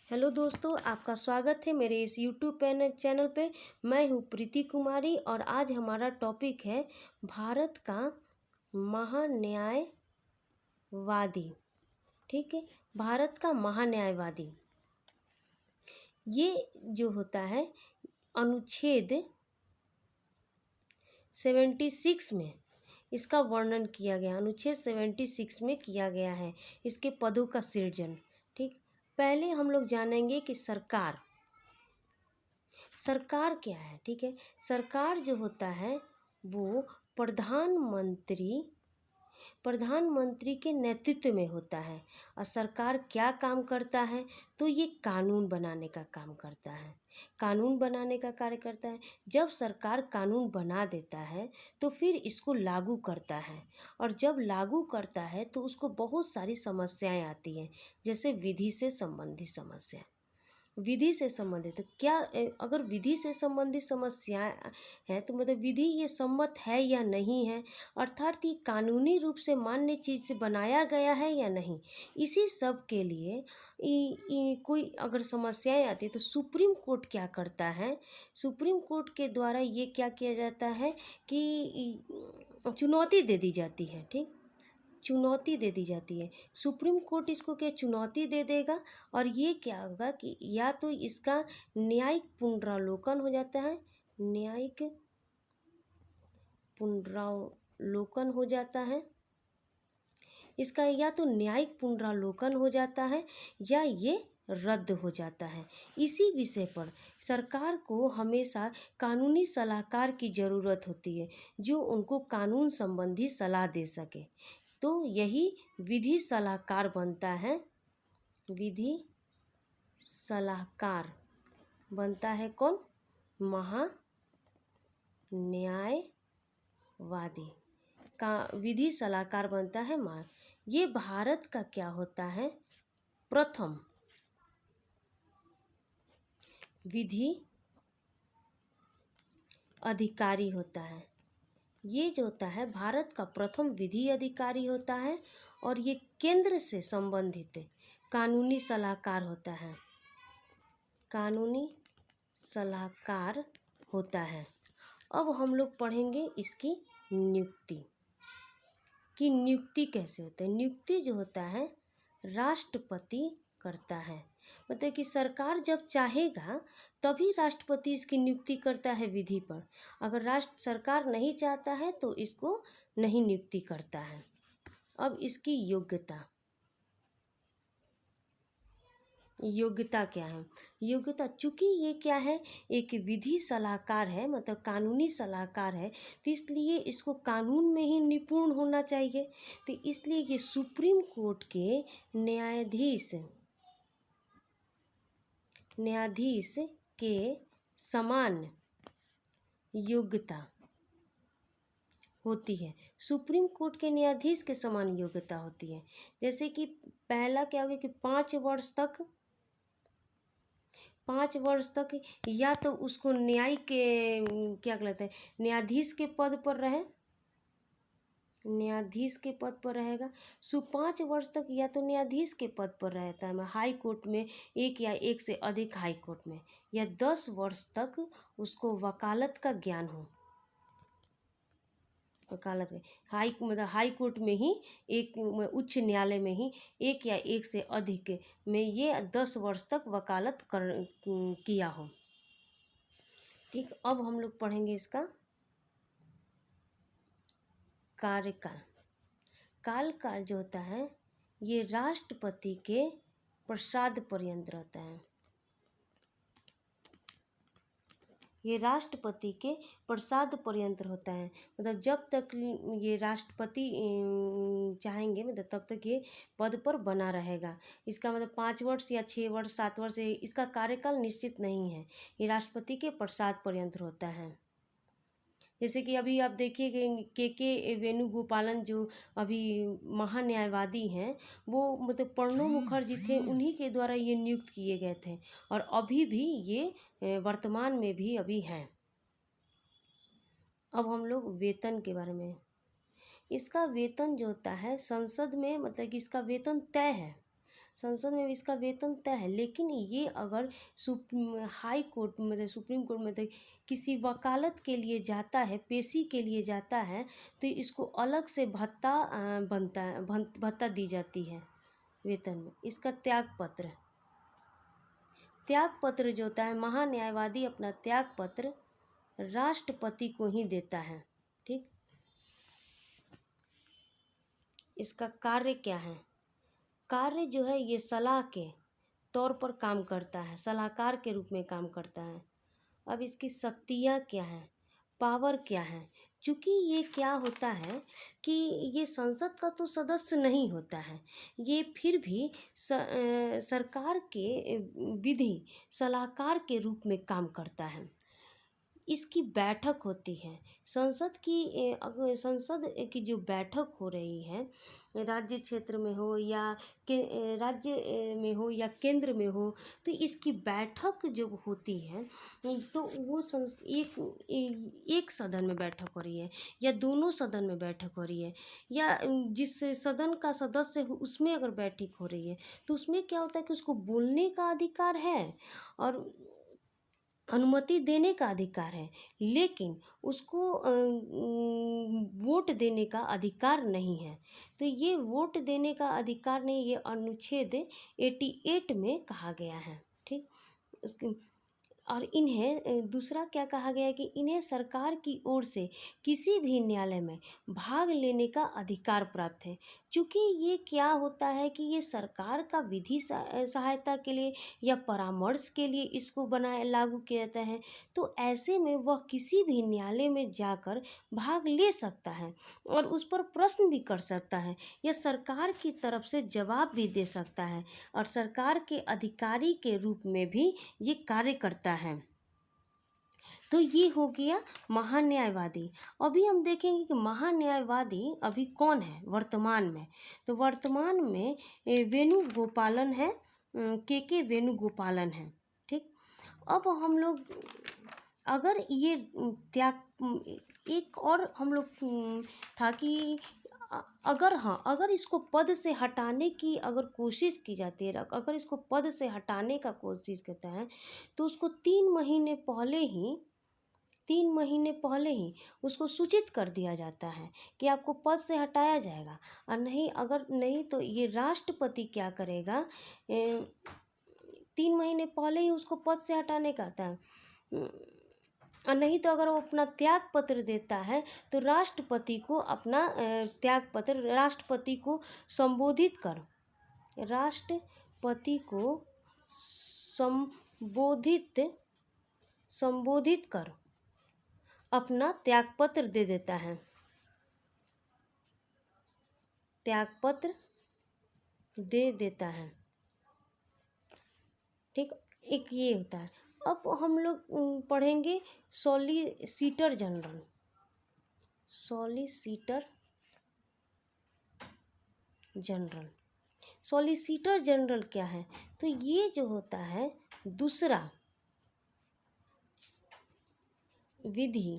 Hello दोस्तों, आपका स्वागत है मेरे इस यूट्यूब चैनल पे। मैं हूँ प्रीति कुमारी और आज हमारा टॉपिक है भारत का महान्यायवादी। ठीक है, भारत का महान्यायवादी ये जो होता है अनुच्छेद 76 में इसका वर्णन किया गया। अनुच्छेद 76 में किया गया है इसके पदों का सृजन। ठीक, पहले हम लोग जानेंगे कि सरकार क्या है। ठीक है, सरकार जो होता है वो प्रधानमंत्री के नेतृत्व में होता है। और सरकार क्या काम करता है, तो ये कानून बनाने का काम करता है। कानून बनाने का कार्य करता है। जब सरकार कानून बना देता है तो फिर इसको लागू करता है, और जब लागू करता है तो उसको बहुत सारी समस्याएं आती हैं, जैसे विधि से संबंधित समस्या। विधि से संबंधित क्या अगर विधि से संबंधित समस्या है तो मतलब विधि ये सम्मत है या नहीं है, अर्थात ये कानूनी रूप से मान्य चीज़ से बनाया गया है या नहीं। इसी सब के लिए कोई अगर समस्याएं आती है तो सुप्रीम कोर्ट क्या करता है। सुप्रीम कोर्ट के द्वारा ये क्या किया जाता है कि चुनौती दे दी जाती है। ठीक, चुनौती दे दी जाती है। सुप्रीम कोर्ट इसको क्या चुनौती दे देगा, और ये क्या होगा कि या तो इसका न्यायिक पुनरावलोकन हो जाता है, न्यायिक पुनरावलोकन हो जाता है इसका, या तो न्यायिक पुनरावलोकन हो जाता है या ये रद्द हो जाता है। इसी विषय पर सरकार को हमेशा कानूनी सलाहकार की ज़रूरत होती है जो उनको कानून संबंधी सलाह दे सके। तो यही विधि सलाहकार बनता है। विधि सलाहकार बनता है कौन? महान्यायवादी का विधि सलाहकार बनता है। ये भारत का क्या होता है? प्रथम विधि अधिकारी होता है। ये जो होता है भारत का प्रथम विधि अधिकारी होता है, और ये केंद्र से संबंधित कानूनी सलाहकार होता है। कानूनी सलाहकार होता है। अब हम लोग पढ़ेंगे इसकी नियुक्ति कि नियुक्ति कैसे होता है। नियुक्ति जो होता है राष्ट्रपति करता है। मतलब कि सरकार जब चाहेगा तभी राष्ट्रपति इसकी नियुक्ति करता है विधि पर। अगर सरकार नहीं चाहता है तो इसको नहीं नियुक्ति करता है। अब इसकी योग्यता क्या है? योग्यता, चूँकि ये क्या है, एक विधि सलाहकार है, मतलब कानूनी सलाहकार है, तो इसलिए इसको कानून में ही निपुण होना चाहिए। तो इसलिए ये सुप्रीम कोर्ट के न्यायाधीश के समान योग्यता होती है। सुप्रीम कोर्ट के न्यायाधीश के समान योग्यता होती है। जैसे कि पहला क्या होगा कि 5 वर्ष तक या तो उसको न्यायिक क्या कहलाता है, न्यायाधीश के पद पर रहे, न्यायाधीश के पद पर रहेगा। 5 वर्ष तक या तो न्यायाधीश के पद पर रहता है हाई कोर्ट में, एक या एक से अधिक हाई कोर्ट में, या 10 वर्ष तक उसको वकालत का ज्ञान हो। वकालत मतलब हाई कोर्ट में ही, एक उच्च न्यायालय में ही एक या एक से अधिक में ये 10 वर्ष तक वकालत किया हो। ठीक, अब हम लोग पढ़ेंगे इसका कार्यकाल जो होता है ये राष्ट्रपति के प्रसाद पर्यंत रहता है। ये राष्ट्रपति के प्रसाद पर्यंत होता है। मतलब जब तक ये राष्ट्रपति चाहेंगे, मतलब तब तक ये पद पर बना रहेगा। इसका मतलब 5 वर्ष या 6 वर्ष 7 वर्ष इसका कार्यकाल निश्चित नहीं है। ये राष्ट्रपति के प्रसाद पर्यंत होता है। जैसे कि अभी आप देखिए के वेणुगोपालन जो अभी महान्यायवादी हैं, वो मतलब प्रणब मुखर्जी थे, उन्हीं के द्वारा ये नियुक्त किए गए थे, और अभी भी ये वर्तमान में भी अभी हैं। अब हम लोग वेतन के बारे में। इसका वेतन जो होता है संसद में, मतलब कि इसका वेतन तय है। संसद में भी इसका वेतन तय है। लेकिन ये अगर हाई कोर्ट मतलब सुप्रीम कोर्ट में किसी वकालत के लिए जाता है, पेशी के लिए जाता है, तो इसको अलग से भत्ता बनता है, भत्ता दी जाती है वेतन में। इसका त्याग पत्र जो होता है, महान्यायवादी अपना त्याग पत्र राष्ट्रपति को ही देता है। ठीक, इसका कार्य क्या है? कार्य जो है ये सलाह के तौर पर काम करता है, सलाहकार के रूप में काम करता है। अब इसकी शक्तियाँ क्या हैं, पावर क्या है? चूँकि ये क्या होता है कि ये संसद का तो सदस्य नहीं होता है, ये फिर भी सरकार के विधि सलाहकार के रूप में काम करता है। इसकी बैठक होती है संसद संसद की जो बैठक हो रही है, राज्य क्षेत्र में हो या राज्य में हो या केंद्र में हो, तो इसकी बैठक जो होती है तो वो एक सदन में बैठक हो रही है या दोनों सदन में बैठक हो रही है, या जिस सदन का सदस्य हो उसमें अगर बैठक हो रही है, तो उसमें क्या होता है कि उसको बोलने का अधिकार है और अनुमति देने का अधिकार है, लेकिन उसको वोट देने का अधिकार नहीं है। तो ये वोट देने का अधिकार नहीं, ये अनुच्छेद 88 में कहा गया है। ठीक, और इन्हें दूसरा क्या कहा गया है कि इन्हें सरकार की ओर से किसी भी न्यायालय में भाग लेने का अधिकार प्राप्त है। चूँकि ये क्या होता है कि ये सरकार का विधि सहायता के लिए या परामर्श के लिए इसको लागू किया जाता है, तो ऐसे में वह किसी भी न्यायालय में जाकर भाग ले सकता है और उस पर प्रश्न भी कर सकता है या सरकार की तरफ से जवाब भी दे सकता है और सरकार के अधिकारी के रूप में भी ये कार्य करता है। तो ये हो गया महान्यायवादी। अभी हम देखेंगे कि महान्यायवादी अभी कौन है वर्तमान में। तो वर्तमान में वेणुगोपालन है, के वेणुगोपालन है। ठीक, अब हम लोग अगर ये एक और हम लोग था कि अगर इसको पद से हटाने की अगर कोशिश की जाती है, अगर इसको पद से हटाने का कोशिश करता है, तो उसको 3 महीने पहले ही उसको सूचित कर दिया जाता है कि आपको पद से हटाया जाएगा। और अगर नहीं तो ये राष्ट्रपति क्या करेगा, 3 महीने पहले ही उसको पद से हटाने का आता है। और नहीं तो अगर वो अपना त्याग पत्र देता है तो राष्ट्रपति को अपना त्याग पत्र राष्ट्रपति को संबोधित कर अपना त्याग पत्र दे देता है, त्याग पत्र दे देता है। ठीक, एक ये होता है। अब हम लोग पढ़ेंगे सॉलिसिटर जनरल क्या है? तो ये जो होता है दूसरा विधि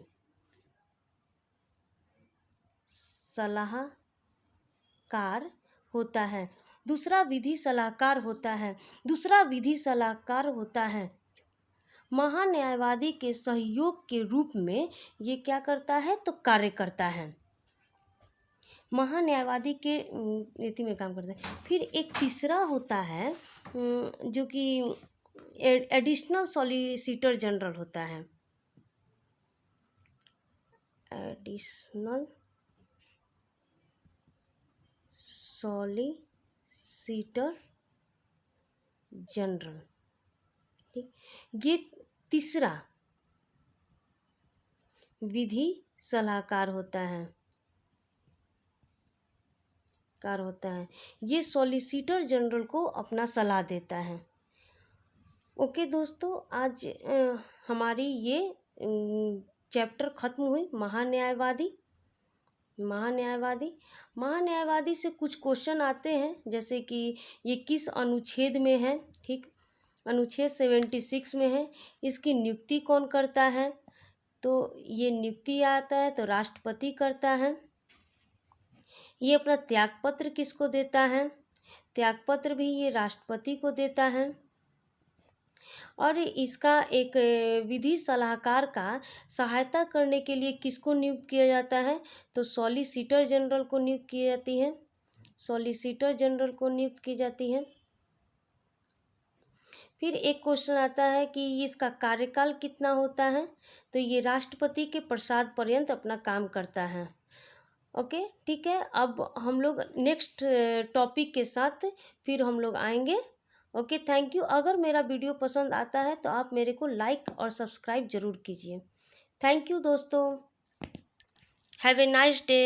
सलाहकार होता है। दूसरा विधि सलाहकार होता है। महान्यायवादी के सहयोग के रूप में ये क्या करता है तो कार्य करता है। महान्यायवादी के नीति में काम करता है। फिर एक तीसरा होता है जो कि एडिशनल सॉलिसिटर जनरल होता है। Additional solicitor general. ठीक, ये तीसरा विधि सलाहकार होता है। ये सॉलिसिटर जनरल को अपना सलाह देता है। ओके दोस्तों, आज हमारी ये चैप्टर खत्म हुई महान्यायवादी से कुछ क्वेश्चन आते हैं, जैसे कि ये किस अनुच्छेद में है। ठीक, अनुच्छेद 76 में है। इसकी नियुक्ति कौन करता है? तो ये नियुक्ति आता है तो राष्ट्रपति करता है। ये अपना त्याग पत्र किसको देता है? त्यागपत्र भी ये राष्ट्रपति को देता है। और इसका एक विधि सलाहकार का सहायता करने के लिए किसको नियुक्त किया जाता है, तो सॉलिसिटर जनरल को नियुक्त की जाती है, सॉलिसिटर जनरल को नियुक्त की जाती है। फिर एक क्वेश्चन आता है कि इसका कार्यकाल कितना होता है, तो ये राष्ट्रपति के प्रसाद पर्यंत अपना काम करता है। ओके, ठीक है। अब हम लोग नेक्स्ट टॉपिक के साथ फिर हम लोग आएंगे। Okay, thank you. अगर मेरा वीडियो पसंद आता है तो आप मेरे को लाइक और सब्सक्राइब ज़रूर कीजिए। थैंक यू दोस्तों, हैव ए नाइस डे।